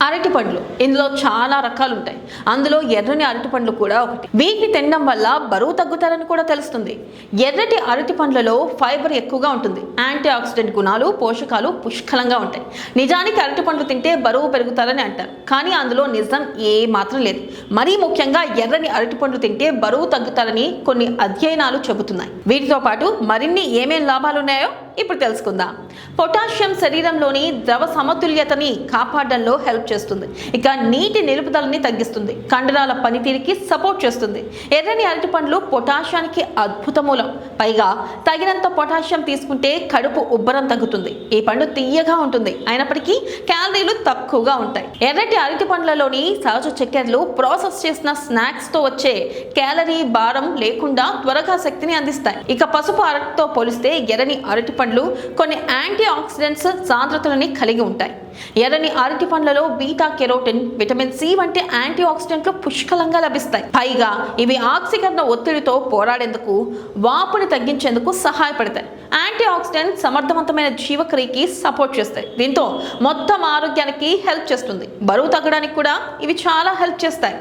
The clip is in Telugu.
అరటి పండ్లు ఇందులో చాలా రకాలు ఉంటాయి. అందులో ఎర్రని అరటి పండ్లు కూడా ఒకటి. వీటిని తినడం వల్ల బరువు తగ్గుతారని కూడా తెలుస్తుంది. ఎర్రటి అరటి పండ్లలో ఫైబర్ ఎక్కువగా ఉంటుంది. యాంటీ ఆక్సిడెంట్ గుణాలు, పోషకాలు పుష్కలంగా ఉంటాయి. నిజానికి అరటి పండ్లు తింటే బరువు పెరుగుతారని అంటారు, కానీ అందులో నిజం ఏ మాత్రం లేదు. మరీ ముఖ్యంగా ఎర్రని అరటి పండ్లు తింటే బరువు తగ్గుతారని కొన్ని అధ్యయనాలు చెబుతున్నాయి. వీటితో పాటు మరిన్ని ఏమేం లాభాలు ఉన్నాయో ఇప్పుడు తెలుసుకుందాం. పొటాషియం శరీరంలోని ద్రవ సమతుల్యతని కాపాడడంలో హెల్ప్ చేస్తుంది. ఇక నీటి నిలుపుదలని తగ్గిస్తుంది. కండరాల పనితీరుకి సపోర్ట్ చేస్తుంది. ఎర్రని అరటి పండ్లు పొటాషియానికి అద్భుత మూలం. పైగా తగినంత పొటాషియం తీసుకుంటే కడుపు ఉబ్బరం తగ్గుతుంది. ఈ పండు తీయగా ఉంటుంది, అయినప్పటికీ క్యాలరీలు తక్కువగా ఉంటాయి. ఎర్రటి అరటి పండ్లలోని సహజ చక్కెరలు ప్రాసెస్ చేసిన స్నాక్స్ తో వచ్చే క్యాలరీ భారం లేకుండా త్వరగా శక్తిని అందిస్తాయి. ఇక పసుపు అరటితో పోలిస్తే ఎర్రని అరటి పండ్లు కొన్ని యాంటీ ఆక్సిడెంట్స్ సాంద్రతలని కలిగి ఉంటాయి. ఎర్రని అరటి పండ్లలో బీటా కెరోటిన్, విటమిన్ సి వంటి యాంటీ ఆక్సిడెంట్లు పుష్కలంగా లభిస్తాయి. పైగా ఇవి ఆక్సీకరణ ఒత్తిడితో పోరాడేందుకు, వాపుని తగ్గించేందుకు సహాయపడతాయి. యాంటీ ఆక్సిడెంట్ సమర్థవంతమైన జీవక్రియకి సపోర్ట్ చేస్తాయి. దీంతో మొత్తం ఆరోగ్యానికి హెల్ప్ చేస్తుంది. బరువు తగ్గడానికి కూడా ఇవి చాలా హెల్ప్ చేస్తాయి.